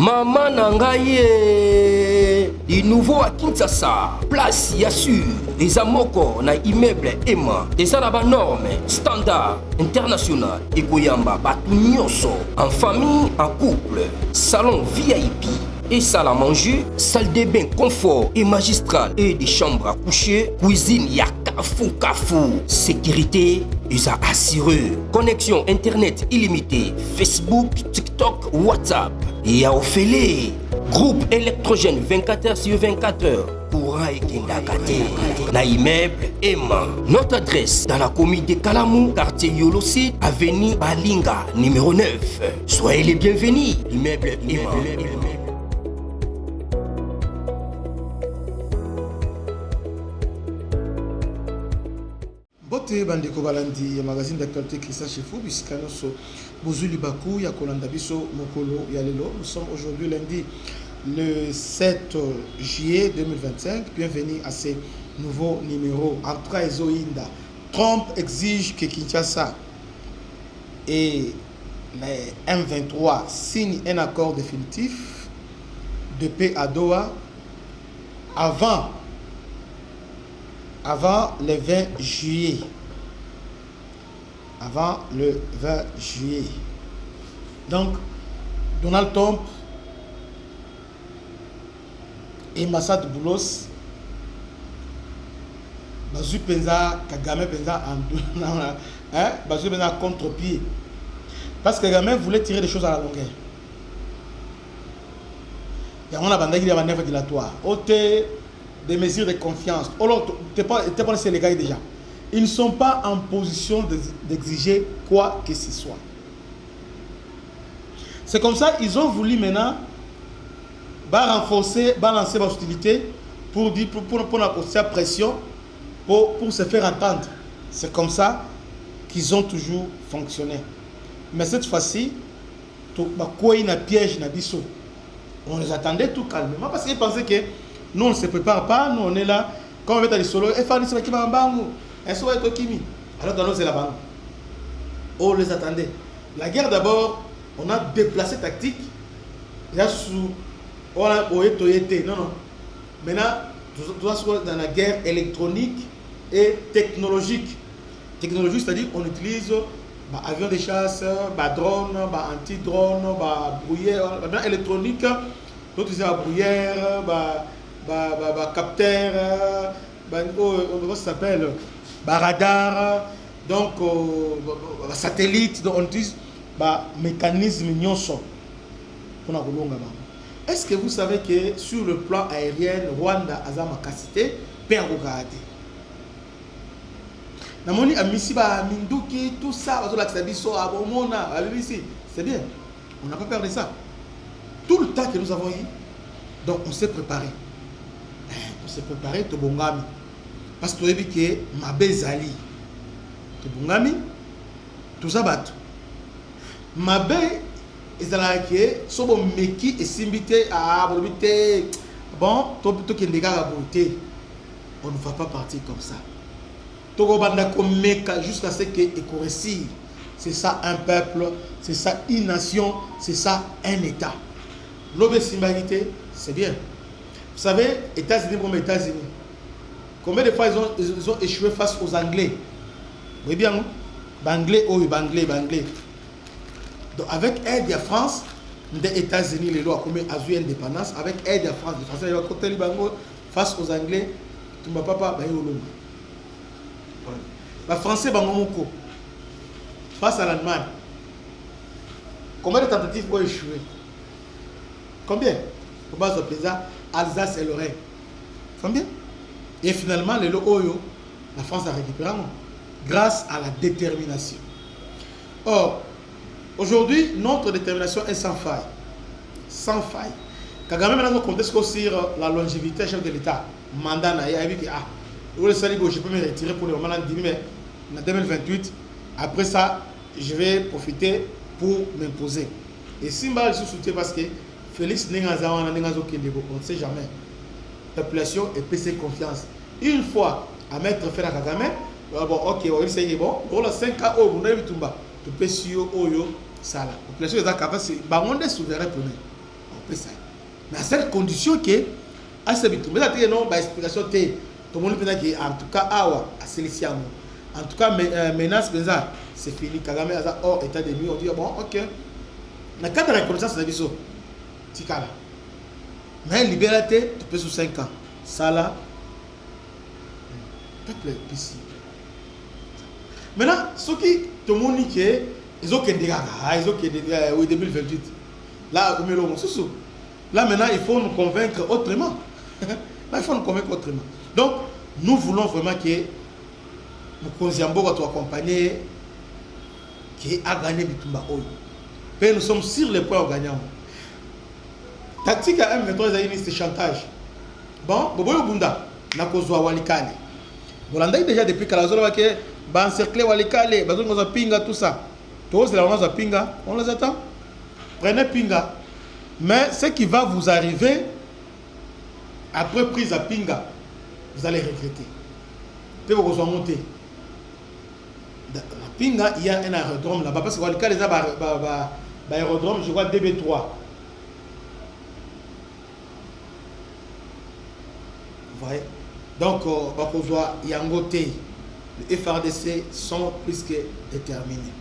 Maman Nangaye, du nouveau à Kinshasa, place Yassur, des amoko na immeuble Emma, des arabes normes, standard, international, et Goyamba, Batunyoso, en famille, en couple, salon VIP. Et salle à manger, salle de bain confort et magistral et des chambres à coucher, cuisine Kafou. Sécurité, ils ont assuré. Connexion internet illimitée, Facebook, TikTok, WhatsApp. Et à Ophélie, groupe électrogène 24h/24h. Courant et Kindakate. Na immeuble Emma. Notre adresse dans la commune de Kalamou, quartier Yolosi, avenue Balinga, numéro 9. Soyez les bienvenus. Immeuble Emma. Bote bandeko balandi ya magazine d'actualité Christian Chefou bisikano so bozuli baku ya kolanda biso mokolo ya lelo. Nous sommes aujourd'hui lundi le 7 juillet 2025. Bienvenue à ce nouveau numéro. Entra Ezoinda. Trump exige que Kinshasa et les M23 signent un accord définitif de paix à Doha avant le 20 juillet. Avant le 20 juillet. Donc, Donald Trump et Massad Boulos, Bazu Penza, Kagame Penza Bazu Penza contre-pied. Parce que Kagame voulait tirer des choses à la longueur. Il y a un bandit qui a un œuvre dilatoire. Des mesures de confiance. T'es pas les Sénégalais déjà. Ils ne sont pas en position d'exiger quoi que ce soit. C'est comme ça ils ont voulu maintenant renforcer, balancer l'hostilité pour la pression pour se faire entendre. C'est comme ça qu'ils ont toujours fonctionné. Mais cette fois-ci, on les attendait tout calmement parce qu'ils pensaient que nous on ne se prépare pas, nous on est là, quand on va être à l'isolo, alors dans nous c'est là-bas. On les attendait. La guerre d'abord, on a déplacé tactique. On a non. Maintenant, tout ça dans la guerre électronique et technologique. Technologique, c'est-à-dire on utilise avions de chasse, drone, anti-drone, brouillère, électronique, d'autres utilisent brouillère, capteur, comment ça s'appelle, radar, donc satellite, donc on utilise mécanisme nyonso pour la. Est-ce que vous savez que sur le plan aérien, Rwanda a ma capacité pour regarder? Namoni amisi minduki tout ça, c'est bien. On n'a pas peur de ça. Tout le temps que nous avons eu, donc on s'est préparé. On s'est préparé, Tobongami. Parce que tu as vu que ma bezali, Tobongami, tout ça bat. Ma bé, ils ont dit que meki et simbité à volonté. Bon, on ne va pas partir comme ça. Jusqu'à ce qu'il réussisse. C'est ça un peuple, c'est ça une nation, c'est ça un État. L'obésimalité, c'est bien. Vous savez, États-Unis comme États-Unis, combien de fois ils ont échoué face aux Anglais? Vous voyez bien, non? Banglais. Donc avec aide de la France, des États-Unis, les lois comme eu indépendance, avec aide de la France, les Français, côté face aux Anglais, tu ne vas pas les Français, face à l'Allemagne, combien de tentatives ont échoué? Combien? Pour Alsace et Lorraine. Combien? Et finalement, les Oyo, la France a récupéré grâce à la détermination. Or, aujourd'hui, notre détermination est sans faille. Sans faille. Kagame maintenant conteste sur la longévité chef de l'État. Mandat n'a dit que je peux me retirer pour le moment mais en 2028. Après ça, je vais profiter pour m'imposer. Et Simba je soutient parce que Félix Nengazawa, on ne sait jamais. La population est PC confiance. Une fois à mettre faire à Kagame, bon, ok, on va bon, pour le 5 ans, on a tu peux suivre Oyo, ça là. La population est capable, c'est souverain pour nous. Mais à cette condition que à ce bitumba ça non ba explication té tout le monde peut dire en tout cas awa à Céliciano en tout cas menace benza c'est fini Kagame a hors état de nuit on dit bon OK na cadre de reconnaissance de biso tikala mais liberté tu peux sous 5 ans ça là peuple ici maintenant ce qui tout le monde dit que ils ont oui 2028 là là maintenant il faut nous convaincre autrement. Là il faut nous convaincre autrement. Donc nous voulons vraiment que nous Konziambo va accompagner qui a gagné Bitumba Oyo. Mais nous sommes sur le point de gagner. Tactique à M23 c'est chantage. Bon, Boboyo Bunda na kozwa Walikale. Bolanda déjà depuis Kalazola que ba encercler Walikale, ba zongo za pinga tout ça. Tous les gens pinga, on les attend. Prenez pinga. Mais ce qui va vous arriver après prise à pinga, vous allez regretter. Puis vous allez monter. Dans la pinga, il y a un aérodrome là-bas. Parce que Walikale, les aérodrome, je vois DB3. Vous voyez? Donc, Yangote, les FRDC sont plus que déterminés.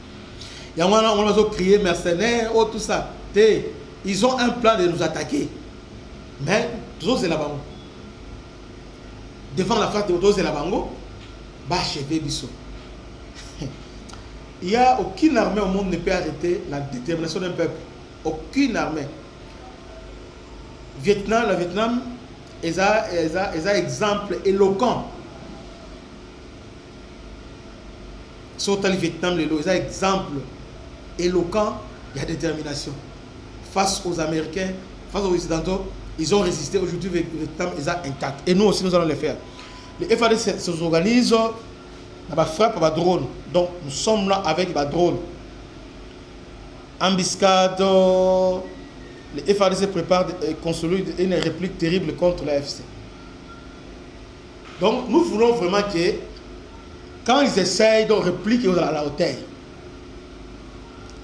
Il y a un on a crié mercenaires, oh, tout ça. Ils ont un plan de nous attaquer. Mais, toujours c'est là-bas. Devant la face de toujours c'est là-bas. Bah, achever Bissot. Il n'y a aucune armée au monde ne peut arrêter la détermination d'un peuple. Aucune armée. Le Vietnam, ils ont exemple éloquent. Surtout le Vietnam, ils ont exemple éloquent, il y a détermination. Face aux Américains, face aux Occidentaux, ils ont résisté. Aujourd'hui, le Vietnam est intact. Et nous aussi, nous allons le faire. Les FARDC s'organisent, on va frapper par drone. Donc, nous sommes là avec des drones. Embuscade, les FARDC préparent et consolident une réplique terrible contre l'AFC. Donc, nous voulons vraiment que, quand ils essayent de répliquer à la hauteur,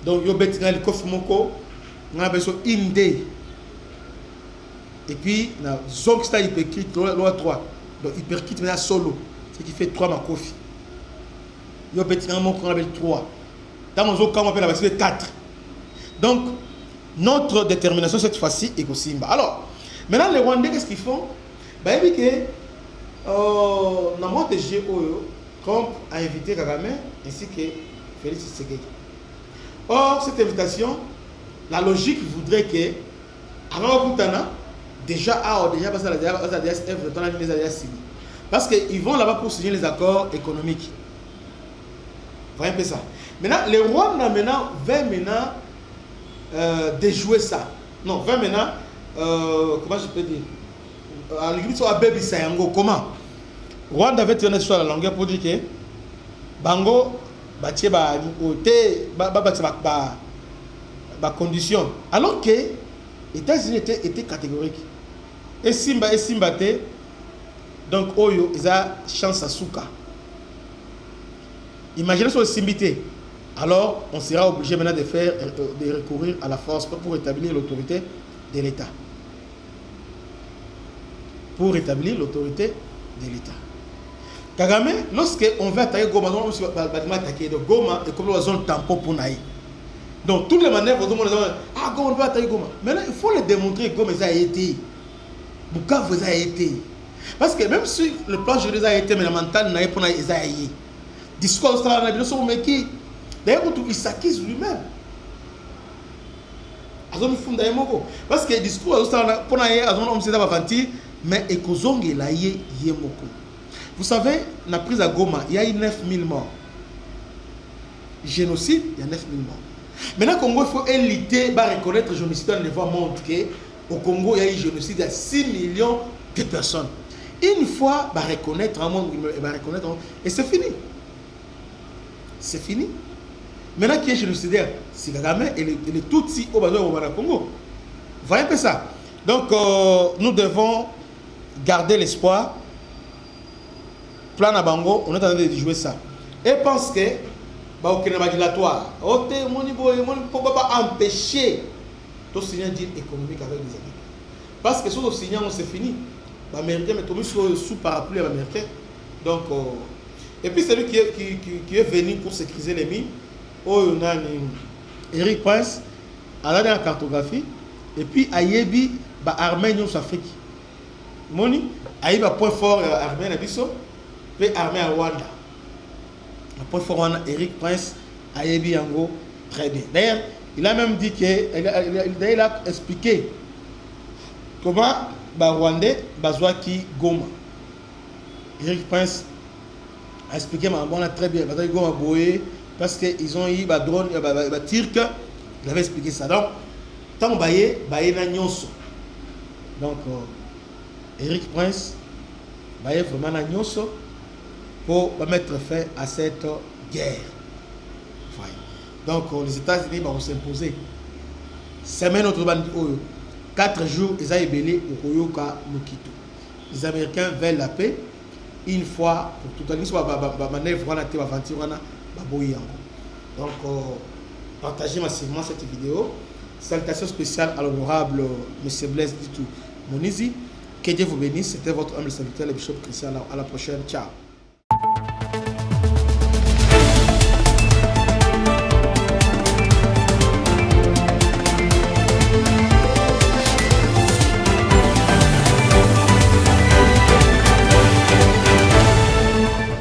donc, il y a le coffre moko, on a besoin d'Indé. Et puis, dans la zone qui est hypercrite, loi 3. Donc, hypercrite maintenant solo, ce qui fait 3 makofi. Il y a un mot qu'on appelle 3. Dans mon zone, on appelle la 4. Donc, notre détermination cette fois-ci est aussi. Alors, maintenant, les Rwandais, qu'est-ce qu'ils font? Bah, ils disent que, dans le monde de GO, Trump a invité Kagame ainsi que Félix Tshisekedi. Or, cette invitation, la logique voudrait que, avant Boutana, déjà passé à la DSF, les alliés signés. Parce qu'ils vont là-bas pour signer les accords économiques. Vous voyez un peu ça. Maintenant, les Rwandais veulent déjouer ça. Non, veulent maintenant, comment je peux dire, à l'église, sur la baby Sayango, comment Rwanda avait tiré sur la longueur pour dire que Bango, bâti condition. Alors que les États-Unis étaient catégoriques. Et Simba donc Oyo, ils ont chance à Souka. Imaginez sur le Simbité. Alors, on sera obligé maintenant de recourir à la force pour établir l'autorité de l'État. Pour établir l'autorité de l'État. Kagame, lorsqu'on va attaquer Goma, on va attaquer de Goma et comme la zone tampon pour Naï. Donc, toutes les manœuvres, ah, Goma, on va attaquer Goma. Maintenant, il faut le démontrer que Goma a été. Bukavu a été. Parce que même si le plan juridique a été, mais le mental n'a pas été. Discours australien, d'ailleurs, il s'acquise lui-même. Parce que le discours australien, mais vous savez, la prise à Goma, il y a eu 9000 morts. Génocide, il y a 9000 morts. Maintenant, au Congo, il faut éliter, reconnaître le génocide dans le niveau montre qu'au Congo, il y a eu génocide, il y a 6 millions de personnes. Une fois, reconnaître un monde, et c'est fini. C'est fini. Maintenant, qui est génocidaire? C'est Kagame et les Tutsis au Congo. Vous voyez un peu ça? Donc, nous devons garder l'espoir. Plan à Bango, on est en train de jouer ça. Et pense que, au Kenya dilatoire, on ne peut pas empêcher tu signes un deal économique avec les Américains. Parce que si on signe, c'est fini. Les Américains, mais tu sous parapluie les Américains. Donc, et puis celui qui est venu pour sécuriser les mines, on a Eric Prince, à la cartographie, et puis Ayebi, armée en Afrique. Moni, Ayebi a point fort armée en Abisso, puis armée à Rwanda. Un point fort Eric Prince, Ayebi Yango, très bien. D'ailleurs, il a même dit il a expliqué comment Rwandais, Bazouaki Goma. Eric Prince a expliqué très bien. Parce qu'ils ont eu des drones, des tirs, il avait expliqué ça. Donc, tant que donc, Eric Prince, vraiment Nanyonso pour mettre fin à cette guerre. Donc, les États-Unis vont s'imposer. Semaine autre 4 jours, ils ont ébélé au Koyoka Mokito. Les Américains veulent la paix une fois pour tout le monde. Donc, partagez massivement cette vidéo. Salutations spéciales à l'honorable M. Blaise Ditou Monizi. Que Dieu vous bénisse. C'était votre humble serviteur, le bishop Christian. À la prochaine. Ciao.